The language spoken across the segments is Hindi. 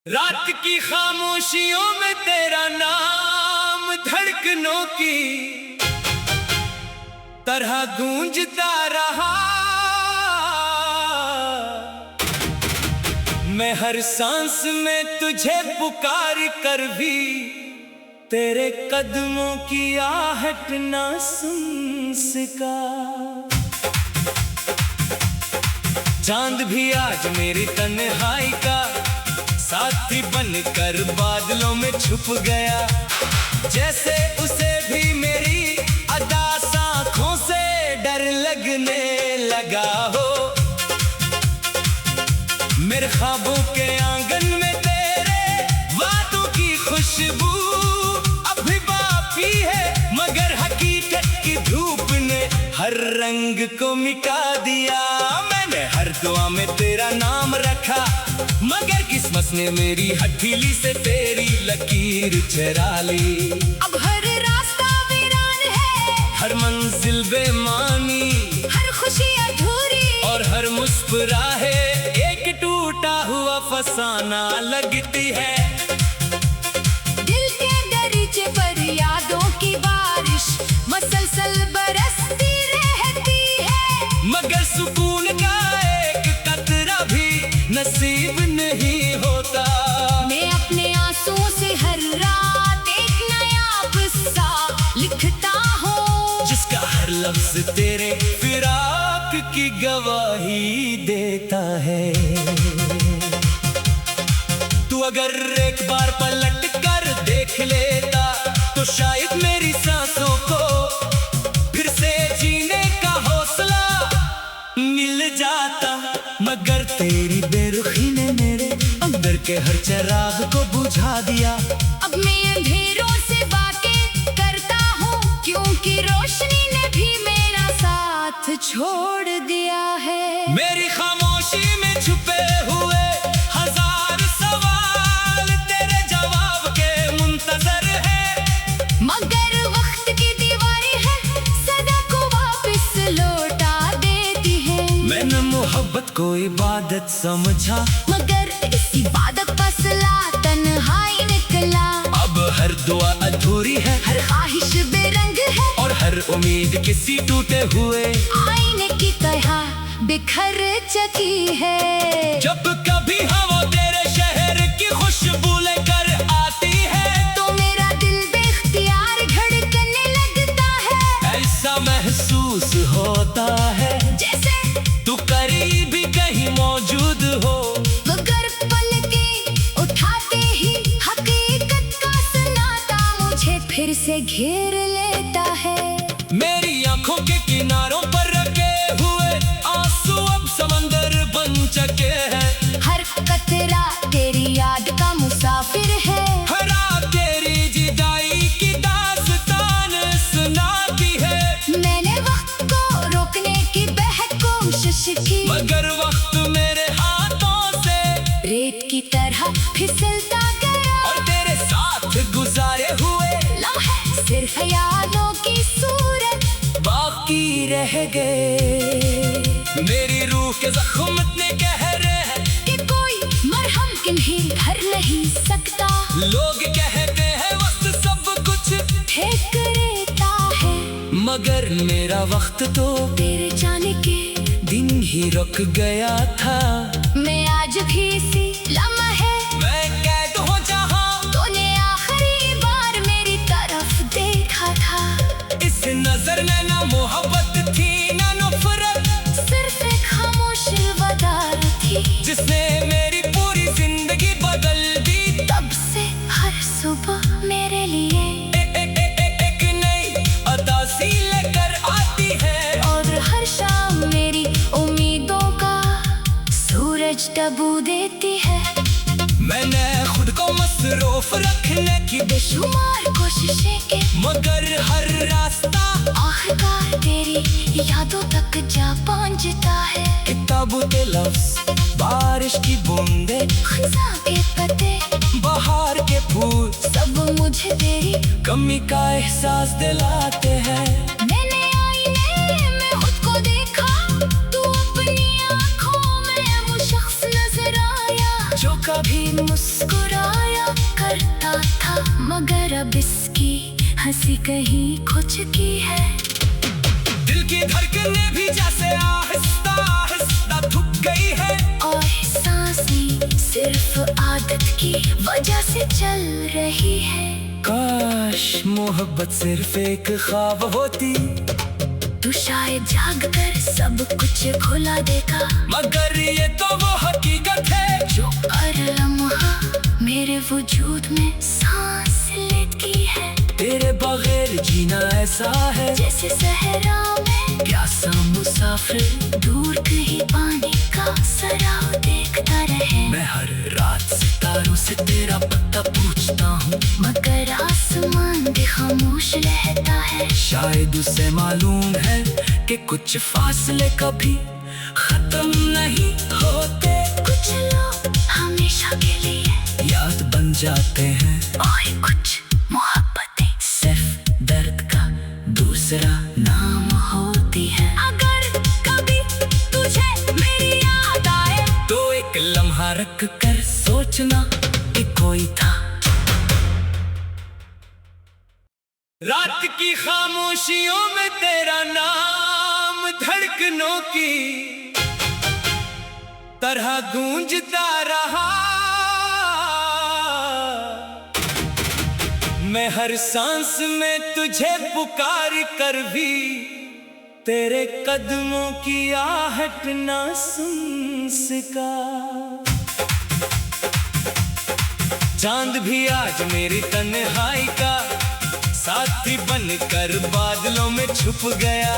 रात की खामोशियों में तेरा नाम धड़कनों की तरह गूंजता रहा। मैं हर सांस में तुझे पुकार कर भी तेरे कदमों की आहट ना सुन सका। चांद भी आज मेरी तन्हाई का साथी बनकर बादलों में छुप गया। जैसे उसे भी मेरी अदा आँखों से डर लगने लगा हो। मेरे ख्वाबों के आंगन में तेरे वादों की खुशबू अभी बाकी है, मगर हकीकत की धूप ने हर रंग को मिटा दिया। मैंने हर दुआ में तेरा नाम रखा, मगर किस्मत ने मेरी हथेली से तेरी लकीर चुरा ली। अब हर रास्ता वीरान है, हर मंजिल बेमानी, हर खुशी अधूरी और हर मुस्कुराहे एक टूटा हुआ फसाना लगती है। दिल के दरीचे पर यादों की बारिश मसलसल बरसती रहती है, मगर सुकून का एक कतरा भी नसीब नहीं होता। मैं अपने आंसुओं से हर रात एक नया किस्सा लिखता हूँ, जिसका हर लफ्ज तेरे फिराक की गवाही देता है। तू अगर एक बार पलट कर देख लेता तो शायद मेरी सांसों को फिर से जीने का हौसला मिल जाता, मगर तेरी बेरुखी ने मेरे अंदर के हर चिराग को बुझा दिया। अब मैं अंधेरों से बातें करता हूँ, क्योंकि रोशनी ने भी मेरा साथ छोड़ दिया है। मेरी खामोशी में छुपे हुए हजार सवाल तेरे जवाब के मुंतजर है, मगर वक्त की दीवारें हैं सदा को वापस लौटा देती है। मैंने मोहब्बत को इबादत समझा, मगर इस इबादत का सिला तन्हाई निकला। अब हर दुआ अधूरी है, हर ख्वाहिश बेरंग है, और हर उम्मीद किसी टूटे हुए आईने की तरह बिखर चुकी है। जब कभी हवा तेरे शहर की खुशबू लेकर आती है तो मेरा दिल बेख्तियार धड़कने लगता है। ऐसा महसूस होता है जैसे तू करीब ही कहीं मौजूद हो, मगर पलकें उठाते ही हकीकत का सन्नाटा मुझे फिर से घेर लेता है। मेरी आंखों के किनारों पर रखे हुए आंसू अब समंदर बन चुके हैं। हर कतरा तेरी याद का मुसाफिर है, हर रात तेरी जुदाई की दास्तान सुनाती है। मैंने वक्त को रोकने की बेहद कोशिश की, मगर वक्त मेरे हाथों से रेत की तरह फिसलता गया। और तेरे साथ गुजारे हुए लम्हे सिर्फ यादों की सूरत बाकी रह गए। मेरी रूह के जख्म इतने गहरे हैं कि कोई मरहम किन्हीं भर नहीं सकता। लोग कहते हैं वक्त सब कुछ ठीक रहता है, मगर मेरा वक्त तो तेरे जाने के दिन ही रुक गया था। मैं आज भी इसी लम्हे मैं कैद हो जहां तूने आखिरी बार मेरी तरफ देखा था। इस नजर में ना मोहब्बत थी ना नफरत, सिर्फ एक खामोश वदार थी, जिसने मेरी पूरी जिंदगी बदल दी। तब से हर सुबह मेरे लिए एक नई अदासी लेकर आती है, और हर शाम मेरी उम्मीदों का सूरज डबू देती है। मैंने खुद को मसरूफ रखने की बेशुमार कोशिशें की, मगर हर रास्ता आखिरकार तेरी यादों तक जा पहुंचता है। किताबों के लफ्ज, बारिश की बूंदें, खिज़ां के पत्ते, बहार के फूल, सब मुझे तेरी कमी का एहसास दिलाते हैं। मैंने आईने में खुद को देखा, तू अपनी आँखों में वो शख्स नजर आया, जो कभी मुस्कुराया करता था, मगर अब इसकी हंसी कहीं खो चुकी है। दिल की धड़कनें भी जैसे आहिस्ता आहिस्ता थक गई है, और सांसें सिर्फ आदत की वजह से चल रही है। काश मोहब्बत सिर्फ एक ख्वाब होती, तू शायद जाग कर सब कुछ भुला देगा, मगर ये तो वो हकीकत है जो हर लम्हा मेरे वजूद में सांस लेती है। तेरे बगैर जीना ऐसा है जैसे सहरा में प्यासा मुसाफिर दूर कहीं पानी का सराव देखता रहे। मैं हर रात सितारों से तेरा पता पूछता हूँ, मगर आसमान भी खामोश रहता है। शायद उसे मालूम है कि कुछ फासले कभी खत्म नहीं होते, कुछ लोग हमेशा के लिए याद बन जाते हैं, और कुछ मोहब्बतें सिर्फ दर्द का दूसरा नाम होती है। अगर कभी तुझे मेरी याद आए तो एक लम्हा रख कर सोचना कि कोई था। रात की खामोशियों में तेरा नाम धड़कनों की तरह गूंजता रहा, मैं हर सांस में तुझे पुकार कर भी तेरे कदमों की आहट ना सुन सका। चांद भी आज मेरी तन्हाई का साथी बनकर बादलों में छुप गया,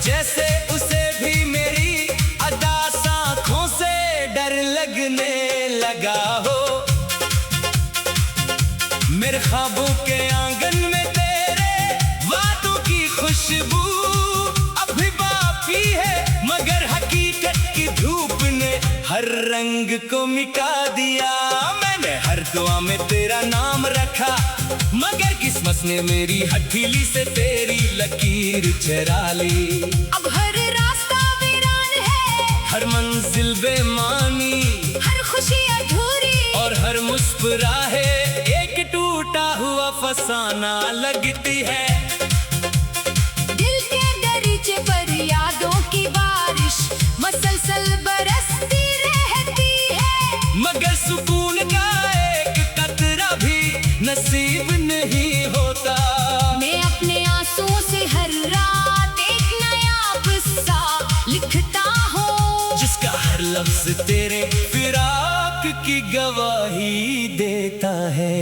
जैसे उसे भी मेरी अदा आँखों से डर लगने लगा हो। मेरे ख्वाबों के आंगन में तेरे वादों की खुशबू अभी बाकी है, मगर हकीकत की धूप ने हर रंग को मिटा दिया। मैंने हर दुआ में तेरा नाम रखा, मगर किस्मत ने मेरी हथेली से तेरी लकीर चुरा ली। अब हर रास्ता वीरान है, हर मंजिल बेमानी, हर खुशी अधूरी, और हर मुस्कुराहे एक टूटा हुआ फसाना लगती है। दिल के दरीचे पर यादों की बारिश मसलसल बरसती रहती है, मगर सुकून का एक कतरा भी नसीब नहीं होता। मैं अपने आंसुओं से हर रात एक नया किस्सा लिखता हूँ, जिसका हर लफ्ज तेरे फिराक की गवाही देता है।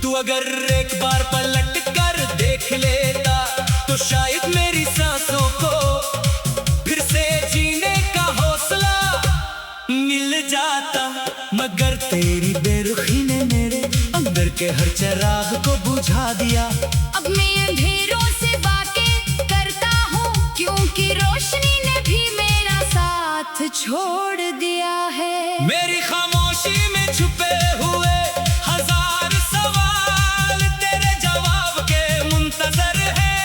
तू अगर एक बार पलट कर देख लेता तो शायद मेरी सांसों को फिर से जीने का हौसला मिल जाता, मगर तेरी बेरुखी ने मेरे अंदर के हर चिराग को बुझा दिया। अब मैं अंधेरों से बातें करता हूँ, क्योंकि रोशनी ने भी मेरा साथ छोड़ दिया है। मेरी खामोशी में छुपे हुए हजार सवाल तेरे जवाब के मुंतजर है,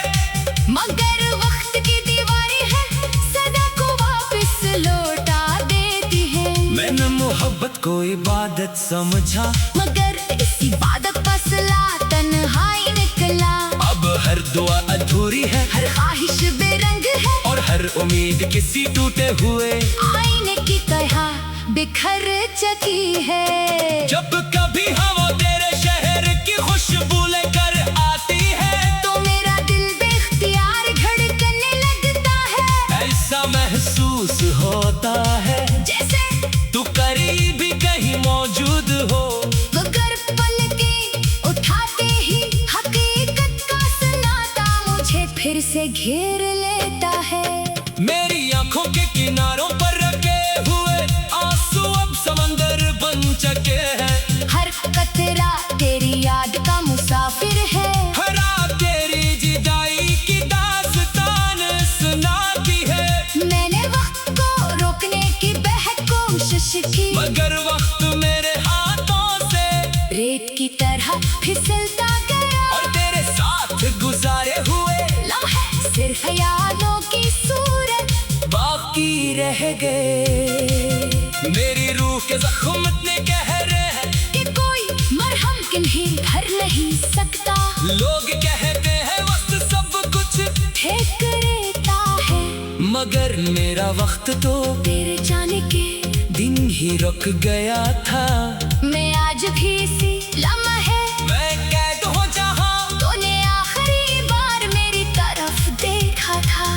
मगर वक्त की दीवारें हैं सदा को वापस लौटा देती है। मैंने मोहब्बत को इबादत समझा, मगर इस इबादत का सिला तन्हाई निकला। अब हर दुआ अधूरी है, हर ख्वाहिश बेरंग है, और हर उम्मीद किसी टूटे हुए आईने की तरह बिखर चुकी है। जब कभी हवा तेरे शहर की खुशबू लेकर आती है, तो मेरा दिल बेख्तियार धड़कने लगता है। ऐसा महसूस होता है जैसे तू करीब ही कहीं मौजूद हो, मगर पलकें उठाते ही हकीकत का सन्नाटा मुझे फिर से घेर लेता है। मेरी आंखों के किनारों पर रखे हुए आंसू अब समंदर बन चुके हैं। हर कतरा तेरी याद का मुसाफिर है, हर रात तेरी जुदाई की दास्तान सुनाती है। मैंने वक्त को रोकने की बेहद कोशिश की, मगर वक्त मेरे हाथों से रेत की तरह फिसलता गया, और तेरे साथ गुजारे हुए लम्हे सिर्फ यादों की सूरत बाकी रह गए। मेरी रूह के जख्म इतने गहरे हैं कि कोई मरहम किन्हीं भर नहीं सकता। लोग कहते हैं वक्त सब कुछ ठीक रहता है, मगर मेरा वक्त तो तेरे जाने के दिन ही रुक गया था। मैं आज भी इसी लम्हे मैं कैद हो जहाँ तूने आखिरी बार मेरी तरफ देखा था।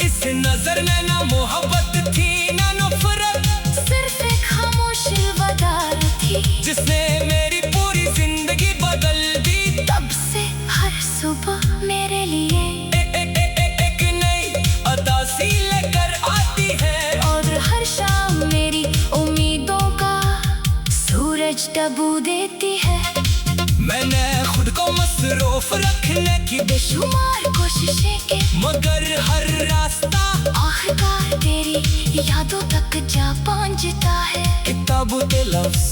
इस नजर में ना मोहब्बत थी ना नफरत, सिर्फ एक खामोश वदार थी जिसने मेरी पूरी जिंदगी बदल दी। तब से हर सुबह मेरे लिए एक नई अदा सी लेकर आती है, और हर शाम मेरी उम्मीदों का सूरज डबू देती है। मैंने खुद को मसरूफ रखने की बेशुमार कोशिशें के मगर हर रास्ता आखिरकार तेरी यादों तक जा पहुंचता है। किताबों के लफ्ज,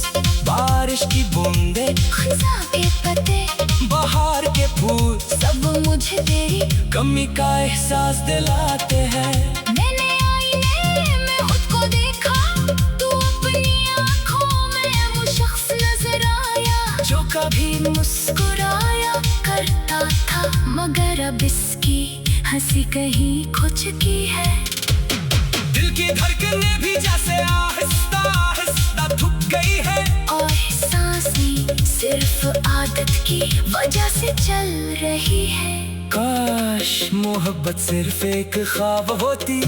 बारिश की बूंदे, खिज़ां के पत्ते, बाहर के फूल सब मुझे तेरी कमी का एहसास दिलाते हैं। मैंने आईने में खुद को देखा, तू अपनी आँखों में वो शख्स नजर आया जो कभी मुस्कुराया करता था, मगर अब इसकी हंसी कहीं खो चुकी है। दिल की धड़कनें भी जैसे आहिस्ता आहिस्ता थक गई है, और सांसें सिर्फ आदत की वजह से चल रही है। काश मोहब्बत सिर्फ एक ख्वाब होती,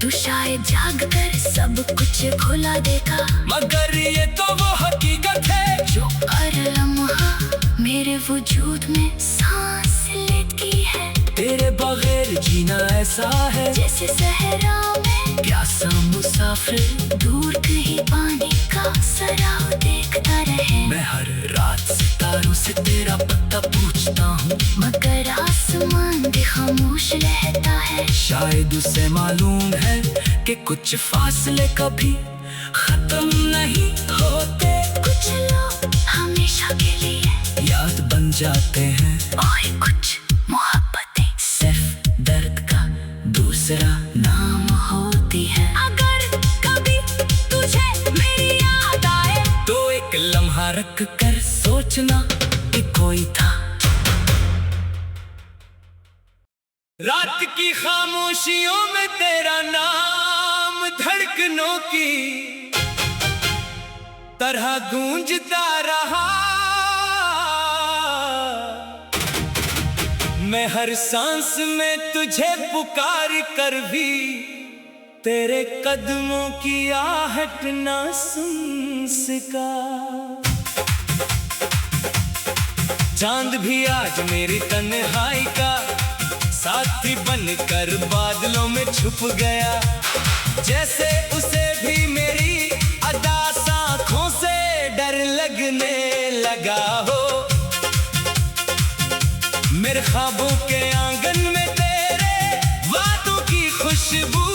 तू शायद जाग कर सब कुछ भुला देगा, मगर ये तो वो हकीकत है जो हर लम्हा मेरे वजूद में सांस लेती है। तेरे बगैर जीना ऐसा है जैसे सहरा में प्यासा मुसाफिर दूर कहीं पानी का सराव देखता रहे। मैं हर रात सितारों से तेरा पता पूछता हूँ, मगर आसमान भी खामोश रहता है। शायद उसे मालूम है कि कुछ फासले कभी खत्म नहीं होते, कुछ लोग हमेशा के लिए याद बन जाते हैं, और कुछ मोहब्बतें सिर्फ दर्द का दूसरा नाम होती है। अगर कभी तुझे मेरी याद आए तो एक लम्हा रख कर सोचना कि कोई था। रात की खामोशियों में तेरा नाम धड़कनों की तरह गूंजता रहा, मैं हर सांस में तुझे पुकार कर भी तेरे कदमों की आहट ना सुन सका। चांद भी आज मेरी तन्हाई का साथी बनकर बादलों में छुप गया, जैसे उसे भी मेरी अदा आँखों से डर लगने लगा हो। मेरे ख्वाबों के आंगन में तेरे वादों की खुशबू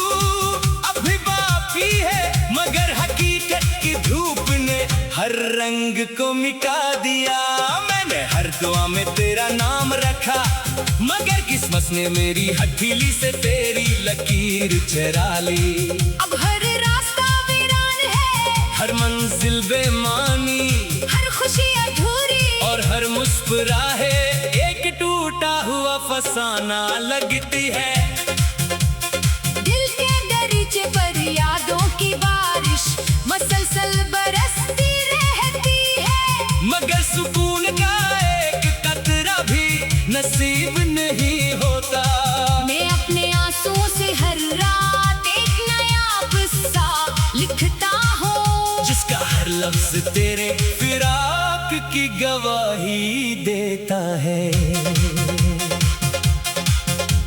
अभी बाकी है, मगर हकीकत की धूप ने हर रंग को मिटा दिया। मैंने हर दुआ में तेरा नाम रखा, मगर किस्मत ने मेरी हथेली से तेरी लकीर चुरा ली। अब हर रास्ता वीरान है, हर मंजिल बेमानी, हर खुशी अधूरी, और हर मुस्कुराहे एक टूटा हुआ फसाना लगती है। दिल के दरीचे पर यादों की बारिश मसलसल बरसती रहती है, मगर सुकून का एक कतरा भी नसीब नहीं होता। मैं अपने आंसुओं से हर रात एक नया किस्सा लिखता हूँ, जिसका हर लफ्ज तेरे फिराक की गवाही देता है।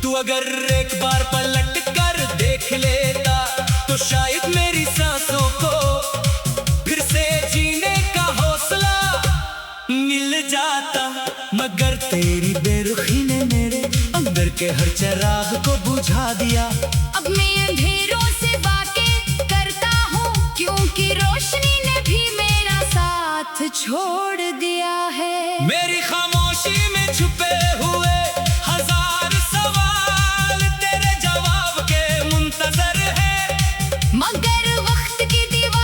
तू अगर एक बार पलट कर देख लेता तो शायद मेरी सांसों को फिर से जीने का हौसला मिल जाता, मगर तेरी बेरुखी ने मेरे अंदर के हर चिराग को बुझा दिया। अब मैं अंधेरों से बातें करता हूँ, क्योंकि रोशनी ने भी मेरा साथ छोड़ दिया है। मेरी खामोशी में छुपे हुए हजार सवाल तेरे जवाब के मुंतजर है, मगर वक्त की दीवार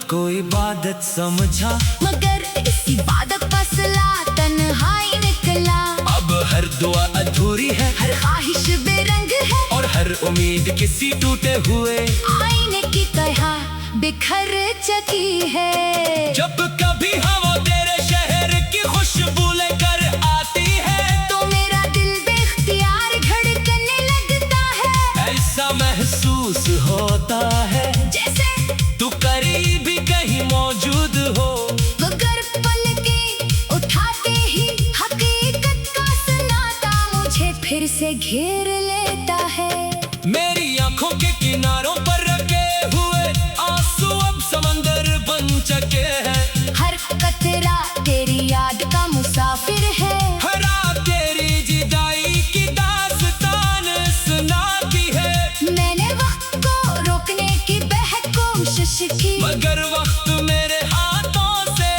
को इबादत समझा, मगर इस इबादत का सिला तन्हाई निकला। अब हर दुआ अधूरी है, हर ख्वाहिश बेरंग है, और हर उम्मीद किसी टूटे हुए आईने की तरह बिखर चुकी है। जब कभी हवा तेरे शहर की खुशबू लेकर आती है, तो मेरा दिल बेख्तियार धड़कने लगता है। ऐसा महसूस होता है जैसे तू करीब ही कहीं मौजूद हो। मगर पलकें उठाते ही हकीकत का सन्नाटा मुझे फिर से घेर लेता है। मेरी आंखों के किनारों पर रखे हुए आंसू अब समंदर बन चुके हैं। हर कतरा तेरी याद का मुसाफिर है। हर रात तेरी जुदाई की दास्तान सुनाती है। मैंने वक्त को रोकने की बेहद कोशिश की, मगर वक्त मेरे हाथों से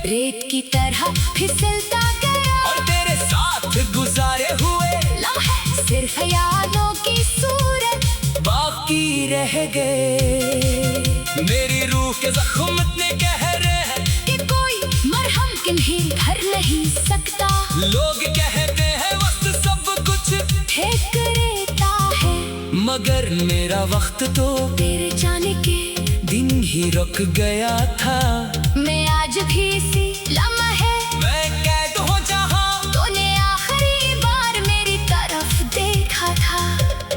रेत की तरह फिसलता गया। और तेरे साथ गुजारे हुए लम्हे सिर्फ यादों की सूरत बाकी रह गए। मेरी रूह के जख्म इतने गहरे हैं कि कोई मरहम किन्हीं भर नहीं सकता। लोग कहते हैं वक्त सब कुछ ठीक रहता है, मगर मेरा वक्त तो तेरे जाने के दिन ही रुक गया था। मैं आज भी इसी लम्हे मैं कैद हो जहां तूने आखिरी बार मेरी तरफ देखा था।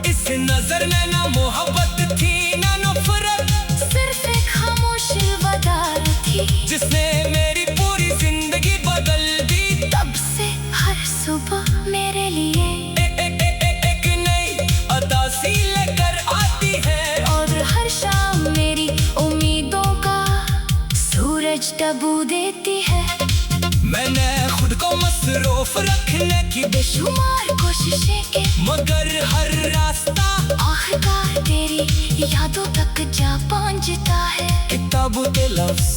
इस नजर में ना मोहब्बत थी ना नफरत, सिर्फ एक खामोश वदार थी जिसने मेरी पूरी जिंदगी बदल दी। तब से हर सुबह मेरे लिए एक नई अदासी लेकर आती है, और हर शाम मेरी उम्मीदों का सूरज डबू देती है। मैंने खुद को मसरूफ रखने की बेशुमार कोशिशें की, मगर हर रास्ता आखिरकार तेरी यादों तक जा पहुंचता है। किताबों के लफ्ज,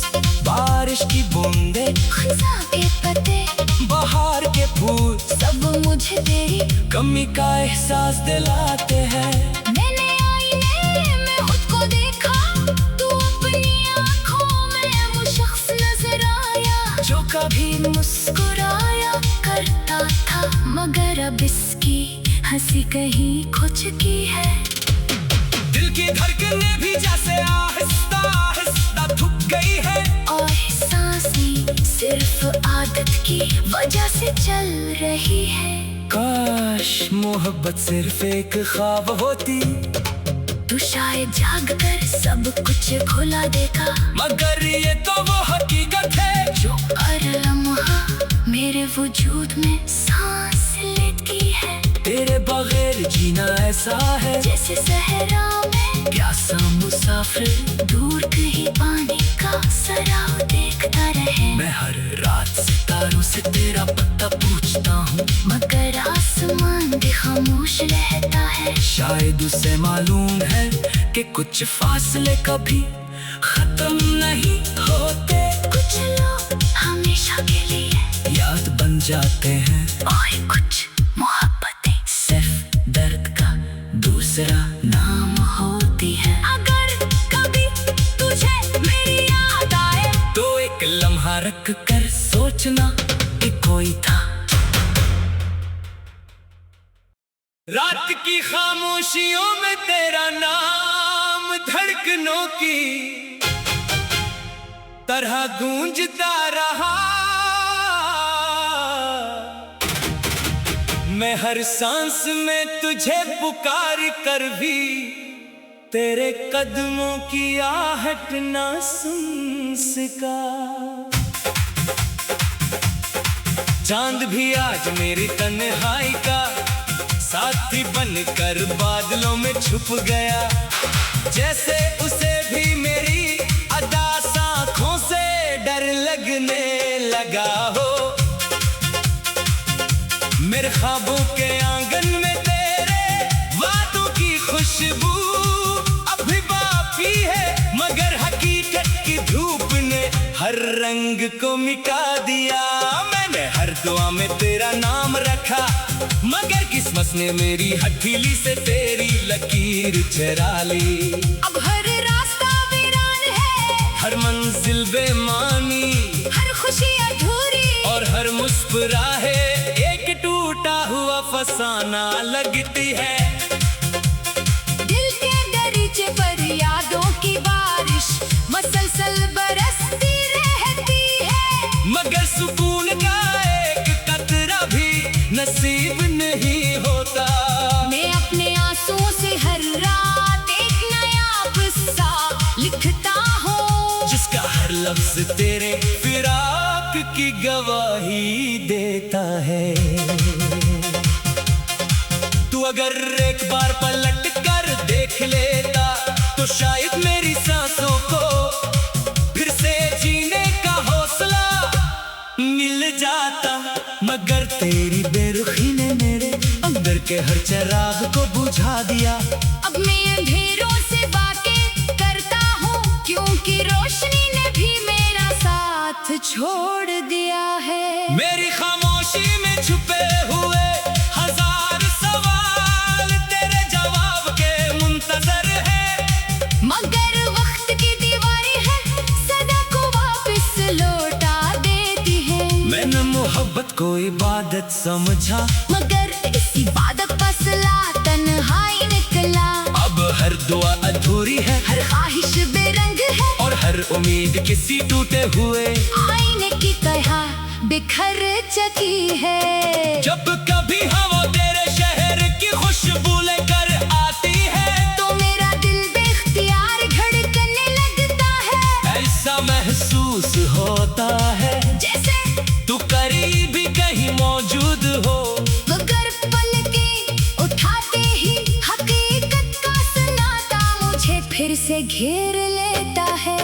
बारिश की बूंदें, खज़ां के पत्ते, बहार के फूल, सब मुझे तेरी कमी का एहसास दिलाते हैं। मैंने आईने में खुद को देखा, तू अपनी आँखों में वो शख्स नजर आया जो कभी मुस्कुराया करता था, मगर अब इसकी हंसी कहीं खो चुकी है। दिल की धड़कनें भी जैसे आहिस्ता आहिस्ता थक गई है, और सांसें सिर्फ आदत की वजह से चल रही है। काश मोहब्बत सिर्फ एक ख्वाब होती, तू शायद जाग कर सब कुछ भुला देता, मगर ये तो वो हकीकत है जो हर लम्हा मेरे वजूद में सांस लेती है। तेरे बगैर जीना ऐसा है जैसे सहरा में प्यासा मुसाफिर दूर कहीं पानी का सराव देखता रहे। मैं हर रात सितारों से तेरा पता पूछता हूँ, मगर आसमान भी खामोश रहता है। शायद उसे मालूम है कि कुछ फासले कभी खत्म नहीं होते। कुछ लोग हमेशा के लिए याद बन जाते हैं, और कुछ मोहब्बतें सिर्फ दर्द का दूसरा नाम होती है। अगर कभी तुझे मेरी याद आए, तो एक लम्हा रख कर सोचना कि कोई था। रात की खामोशियों में तेरा नाम धड़कनों की तरह गूंजता रहा। मैं हर सांस में तुझे पुकार कर भी तेरे कदमों की आहट ना सुन सका। चांद भी आज मेरी तन्हाई का साथी बनकर बादलों में छुप गया, जैसे उसे भी मेरी अदास आँखों से डर लगने लगा हो। मेरे ख्वाबों के आंगन में तेरे वादों की खुशबू अभी बाकी है, मगर हकीकत की धूप ने हर रंग को मिटा दिया। मैंने हर दुआ में तेरा नाम रखा, मगर किस्मत ने मेरी हथेली से तेरी लकीर चुरा ली। अब हर रास्ता वीरान है, हर हर मंजिल बेमानी, हर खुशी अधूरी और हर मुस्कुराहे एक टूटा हुआ फसाना लगती है। दिल के दरीचे पर यादों की बारिश मसलसल बरसती रहती है, मगर सुकून का एक कतरा भी नसीब नहीं होता। मैं अपने आंसुओं से हर रात एक नया किस्सा लिखता हूँ, जिसका हर लफ्ज तेरे फिराक की गवाही देता है। तू अगर एक बार पलट कर देख लेता तो शायद मेरी सांसों को फिर से जीने का हौसला मिल जाता, मगर तेरी बेरुखी ने मेरे अंदर के हर चिराग को बुझा दिया। अब मैं अंधेरों से बातें करता हूँ, क्योंकि रोशनी ने भी मेरा साथ छोड़ दिया है। मेरी खामोशी में छुपे हुए हजार सवाल तेरे जवाब के मुंतजर है, मगर वक्त की दीवारें हैं सदा को वापस लौटा देती है। मैंने मोहब्बत को इबादत समझा, मगर इस इबादत का सिला तन्हाई निकला। अब हर दुआ अधूरी है, हर ख्वाहिश बेरंग है, और हर उम्मीद किसी टूटे हुए आईने की तरह बिखर चुकी है। जब कभी हवा तेरे शहर की खुशबू लेकर आती है तो मेरा दिल बेख्तियार धड़कने लगता है। ऐसा महसूस होता है जैसे तू करीब ही कहीं मौजूद हो, मगर पलकें उठाते ही हकीकत का सन्नाटा मुझे फिर से घेर लेता है।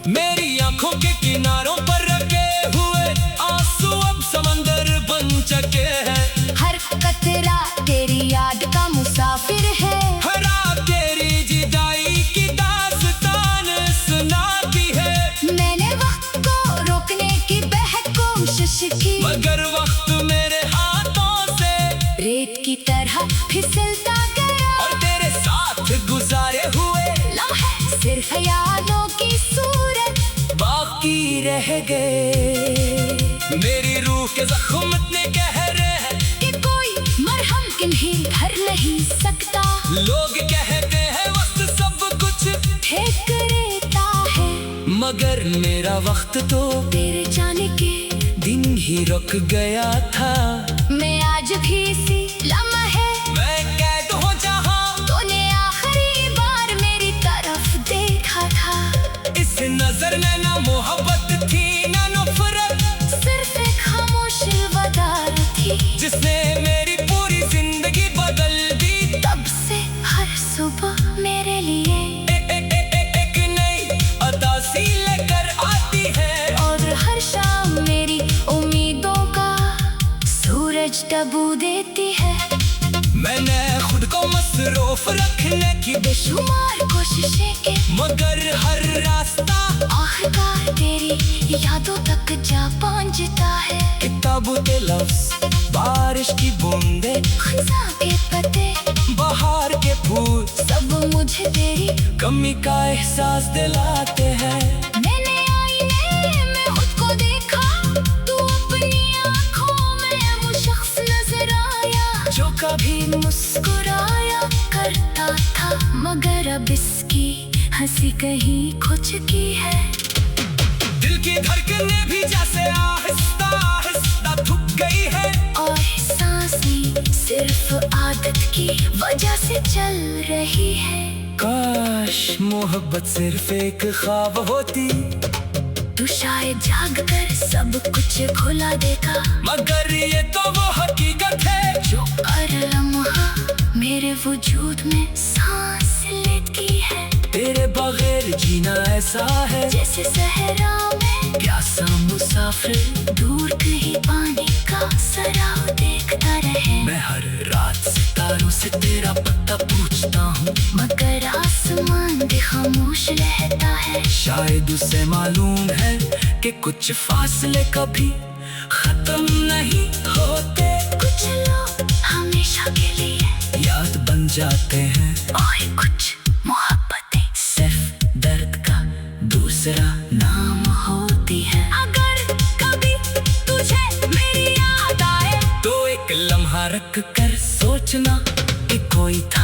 मेरी आंखों के किनारों पर रखे हुए आंसू अब समंदर बन चुके हैं। हर कतरा तेरी याद का मुसाफिर है, हर रात तेरी जुदाई की दास्तान सुनाती है। मैंने वक्त को रोकने की बेहद कोशिश की, मगर वक्त मेरे हाथों से रेत की तरह फिसलता गया, और तेरे साथ गुजारे हुए लम्हे सिर्फ ख्यालों की सूरत बाकी रह गए। मेरी रूह के जख्म इतने गहरे हैं कि कोई मरहम किन्हीं भर नहीं सकता। लोग कहते हैं वक्त सब कुछ फेंक देता है, मगर मेरा वक्त तो तेरे जाने के दिन ही रुक गया था। मैं आज भी इसी लम्हे मैं कैद हो जहां तूने आखिरी बार मेरी तरफ देखा था। इस नजर में ना मोहब्बत थी ना नफरत, सिर्फ एक खामोश वदार थी, जिसने मेरी पूरी जिंदगी बदल दी। तब से हर सुबह मेरे लिए एक नई अदासी लेकर आती है, और हर शाम मेरी उम्मीदों का सूरज डबू देती है। मैंने खुद को मसरूफ रखने की बेशुमार कोशिशें के मगर हर रास्ता आखिरकार तेरी यादों तक जा पहुंचता है। किताबों के लफ्ज, बारिश की बूंदे, खिज़ां के पत्ते, बाहर के फूल सब मुझे तेरी कमी का एहसास दिलाते हैं। मैंने आईने में खुद को देखा, तू अपनी आँखों में वो शख्स नजर आया जो कभी मुस्कुराया करता था, मगर अब इसकी हंसी कहीं खो चुकी है। दिल की धड़कनें भी जैसे आहिस्ता आहिस्ता थक गई है, और सांसें सिर्फ आदत की वजह से चल रही है। काश मोहब्बत सिर्फ एक ख्वाब होती, तू शायद जाग कर सब कुछ भुला देगा, मगर ये तो वो हकीकत है जो हर लम्हा मेरे वजूद में सांस लेती है। तेरे बगैर जीना ऐसा है जैसे सहरा में प्यासा मुसाफिर दूर कहीं पानी का सराव देखता रहे। मैं हर रात सितारों से तेरा पता पूछता हूँ, मगर आसमान भी खामोश रहता है। शायद उसे मालूम है कि कुछ फासले कभी खत्म नहीं होते, कुछ लोग हमेशा के लिए याद बन जाते हैं, और कुछ मोहब्बतें सिर्फ दर्द का दूसरा रख कर सोचना कि कोई था